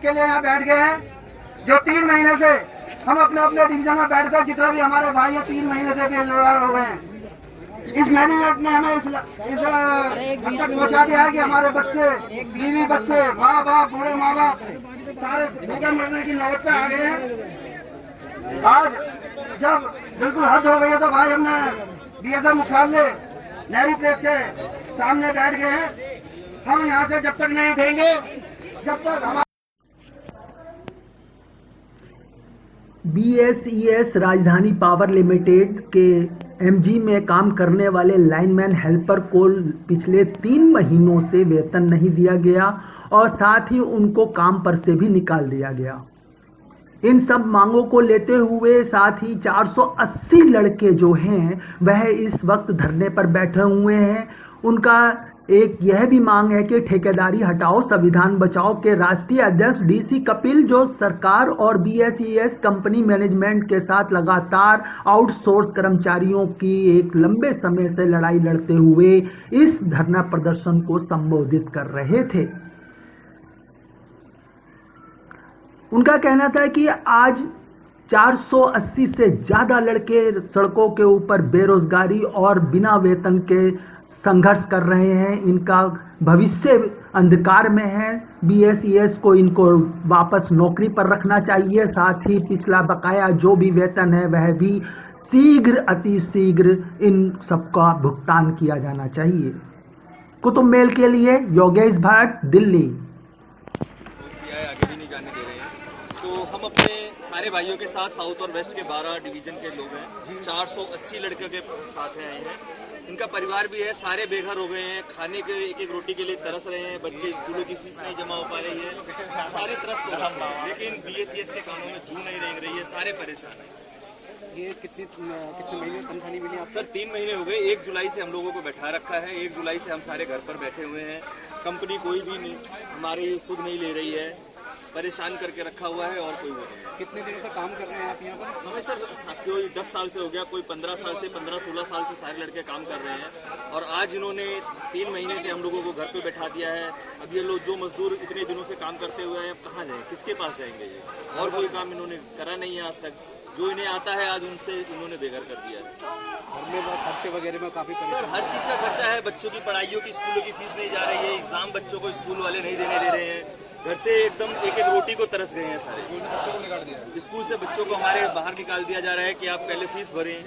के लिए यहाँ बैठ गए हैं, जो 3 महीने से हम अपने अपने डिवीजन में बैठकर जितने भी हमारे भाई हैं 3 महीने से बेरोजगार हो गए हैं। इस मैनेजमेंट ने हमें इस हद तक पहुँचा दिया है कि हमारे बच्चे, बीवी बच्चे, माँ बाप, बूढ़े माँ बाप सारे भूखे मरने की नौबत पे आ गए हैं। आज जब बिल्कुल हद हो गई है तो भाई हमने बीएसएफ मुख्यालय नेहरू प्लेस के सामने बैठ गए हैं। हम यहाँ से जब तक नहीं उठेंगे, जब तक हमारे BSES राजधानी पावर लिमिटेड के MG में काम करने वाले लाइनमैन हेल्पर को पिछले 3 महीनों से वेतन नहीं दिया गया और साथ ही उनको काम पर से भी निकाल दिया गया। इन सब मांगों को लेते हुए साथ ही 480 लड़के जो हैं वह इस वक्त धरने पर बैठे हुए हैं। उनका एक यह भी मांग है कि ठेकेदारी हटाओ, संविधान बचाओ के राष्ट्रीय अध्यक्ष DC कपिल जो सरकार और BSES कंपनी मैनेजमेंट के साथ लगातार आउटसोर्स कर्मचारियों की एक लंबे समय से लड़ाई लड़ते हुए इस धरना प्रदर्शन को संबोधित कर रहे थे। उनका कहना था कि आज 480 से ज्यादा लड़के सड़कों के ऊपर बेरोजगारी और बिना वेतन के संघर्ष कर रहे हैं। इनका भविष्य अंधकार में है। BSES को इनको वापस नौकरी पर रखना चाहिए। साथ ही पिछला बकाया जो भी वेतन है वह भी शीघ्र अति शीघ्र इन सबका भुगतान किया जाना चाहिए। कुतुब मेल के लिए योगेश भट्ट, दिल्ली। आगे भी नहीं जाने दे रहे हैं। तो हम अपने सारे भाइयों के साथ साउथ और वेस्ट के 12 डिवीजन के लोग हैं, 480 लड़के के साथ आए हैं। इनका परिवार भी है, सारे बेघर हो गए हैं, खाने के एक एक रोटी के लिए तरस रहे हैं, बच्चे स्कूलों की फीस नहीं जमा हो पा रही है, सारे त्रस्त हो रहे हैं। लेकिन BSES के कामों में जू नहीं रेंग रही है, सारे परेशान हैं। ये कितने महीने तनख्वाह नहीं मिली आप? सर 3 महीने हो गए। 1 जुलाई से हम लोगों को बैठा रखा है। 1 जुलाई से हम सारे घर पर बैठे हुए हैं। कंपनी कोई भी नहीं हमारी सुध नहीं ले रही है, परेशान करके रखा हुआ है और कोई वो नहीं। कितने दिनों से काम कर रहे हैं आप यहाँ पर? हमें सर कोई 10 साल से हो गया, कोई 15 साल से, 15-16 साल से सारे लड़के काम कर रहे हैं। और आज इन्होंने 3 महीने से हम लोगों को घर पे बैठा दिया है। अब ये लोग जो मजदूर इतने दिनों से काम करते हुए हैं, अब कहाँ जाएं, किसके पास जाएंगे ये? और कोई काम इन्होंने करा नहीं है आज तक। जो इन्हें आता है आज उनसे इन्होंने बेघर कर दिया है। घर में खर्चे वगैरह में काफी सर हर चीज़ का खर्चा है। बच्चों की पढ़ाइयों की, स्कूलों की फीस नहीं जा रही है। एग्जाम बच्चों को स्कूल वाले नहीं देने दे रहे हैं। घर से एकदम एक एक रोटी को तरस गए हैं सारे। स्कूल से बच्चों को हमारे बाहर निकाल दिया जा रहा है कि आप पहले फीस भरें।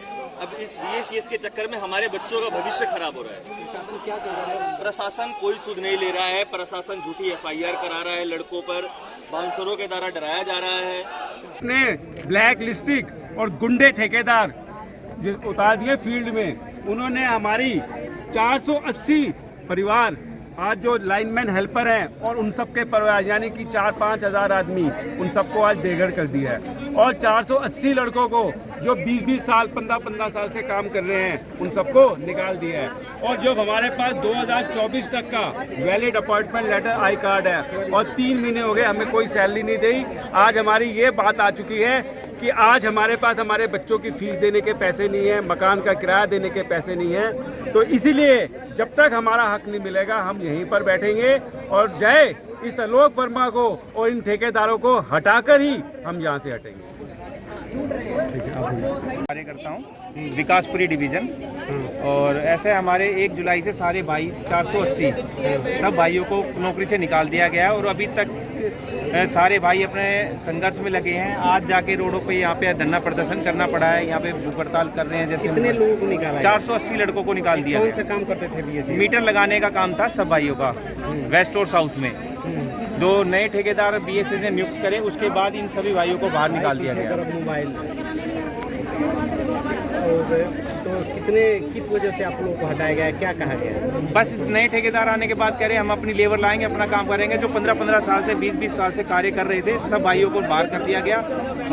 अब इस BSES के चक्कर में हमारे बच्चों का भविष्य खराब हो रहा है। प्रशासन क्या कर रहा है? प्रशासन कोई सुध नहीं ले रहा है। प्रशासन झूठी FIR करा रहा है लड़कों पर, बाउंसरों के द्वारा डराया जा रहा है। अपने ब्लैक लिस्टिक और गुंडे ठेकेदार जो उतार दिए फील्ड में, उन्होंने हमारी 480 परिवार आज जो लाइनमैन हेल्पर हैं और उन सब के परिवार यानी कि 4-5 हज़ार आदमी, उन सबको आज बेघर कर दिया है। और 480 लड़कों को जो 20-20 साल, 15-15 साल से काम कर रहे हैं, उन सबको निकाल दिया है। और जो हमारे पास 2024 तक का valid appointment letter I card है और 3 महीने हो गए हमें कोई सैलरी नहीं दी। आज हमारी ये बात आ चुकी है कि आज हमारे पास हमारे बच्चों की फीस देने के पैसे नहीं है, मकान का किराया देने के पैसे नहीं है। तो इसीलिए जब तक हमारा हक नहीं मिलेगा हम यहीं पर बैठेंगे और जय इस आलोक वर्मा को और इन ठेकेदारों को हटाकर ही हम यहाँ से हटेंगे। कार्यकर्ता हूँ विकासपुरी डिवीजन। और ऐसे हमारे 1 जुलाई से सारे भाई 480 सब भाइयों को नौकरी से निकाल दिया गया है और अभी तक सारे भाई अपने संघर्ष में लगे हैं। आज जाके रोडों पे यहाँ पे धरना प्रदर्शन करना पड़ा है। यहाँ पे भूख हड़ताल कर रहे हैं। जैसे कितने लोगों को निकाला? 480 लड़कों को निकाल दिया कौन गया। सा काम करते थे BSES? मीटर लगाने का काम था सब भाइयों का, वेस्ट और साउथ में। जो नए ठेकेदार BSES ने नियुक्त करे उसके बाद इन सभी भाइयों को बाहर निकाल दिया गया। मोबाइल तो किस वजह से आप लोगों को हटाया गया है, क्या कहा गया? बस नए ठेकेदार आने के बाद कह रहे हैं हम अपनी लेबर लाएंगे, अपना काम करेंगे। जो 15-15 साल से 20-20 साल से कार्य कर रहे थे सब भाइयों को बाहर कर दिया गया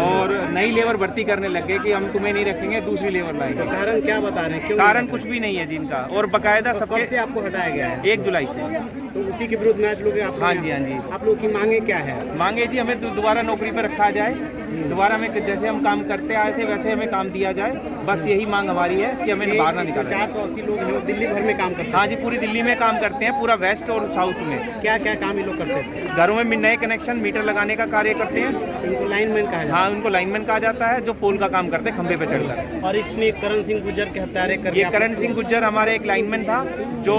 और नई लेबर भर्ती करने लग गए कि हम तुम्हें नहीं रखेंगे, दूसरी लेबर लाएंगे। कारण क्या बता रहे हैं? क्यों? कारण कुछ भी नहीं है जिनका। और बकायदा सबके से आपको हटाया गया है? 1 जुलाई से। तो उसी के विरुद्ध में आज लोग हाँ जी, हाँ जी। आप लोग की मांगे क्या है? मांगे जी हमें दोबारा नौकरी पर रखा जाए दोबारा हमें जैसे हम काम करते आए थे वैसे हमें काम दिया जाए, बस यही मांग हमारी है कि हमें बाहर ना निकाला जाए। 480 लोग हैं, दिल्ली भर में काम करते हैं। हाँ जी, पूरी दिल्ली में काम करते हैं, पूरा वेस्ट और साउथ में। क्या क्या काम ये लोग करते हैं? घरों में नए कनेक्शन, मीटर लगाने का कार्य करते हैं। इनको लाइनमैन कहा जाता है। हाँ, उनको लाइनमैन कहा जाता है, जो पोल का काम करते हैं खंभे पे चढ़कर। और इसमें करण सिंह गुर्जर के हत्यारे कर ये करण सिंह गुर्जर हमारे एक लाइनमैन था, जो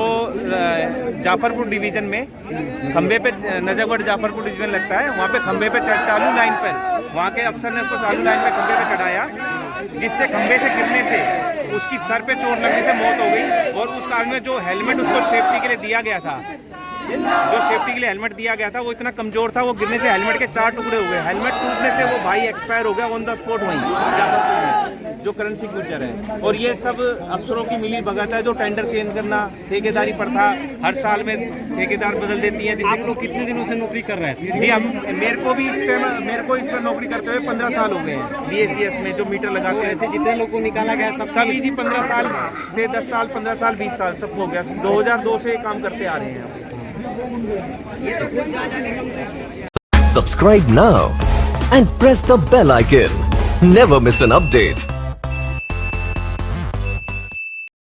जाफरपुर डिवीजन में खंभे पे, नजफगढ़ जाफरपुर डिवीजन लगता है, वहाँ पे खंभे पे चालू लाइन पर, वहाँ के अफसर ने उसको चालू लाइन पे खंभे पे चढ़ाया, जिससे खंभे से गिरने से उसकी सर पे चोट लगने से मौत हो गई। और उस कारण में जो हेलमेट उसको सेफ्टी के लिए दिया गया था, जो सेफ्टी के लिए हेलमेट दिया गया था, वो इतना कमजोर था, वो गिरने से हेलमेट के 4 टुकड़े हो गए। हेलमेट टूटने से वो भाई एक्सपायर हो गया ऑन द स्पॉट वहीं जाफरपुर में, जो करण सिंह गुर्जर है। और ये सब अफसरों की मिली भगत है, जो टेंडर चेंज करना, ठेकेदारी प्रथा, हर साल में ठेकेदार बदल देती है। आप लोग कितने दिनों से नौकरी कर रहे हैं? जी, हम मेरे को इस पर नौकरी करते हुए 15 साल हो गए हैं BACS में, जो मीटर लगाते हैं। ऐसे जितने लोग को निकाला गया सब सभी जी 15 साल से 10 साल, 15 साल, 20 साल सब हो गया। 2002 से काम करते आ रहे हैं। Subscribe now and press the bell icon. Never miss an update.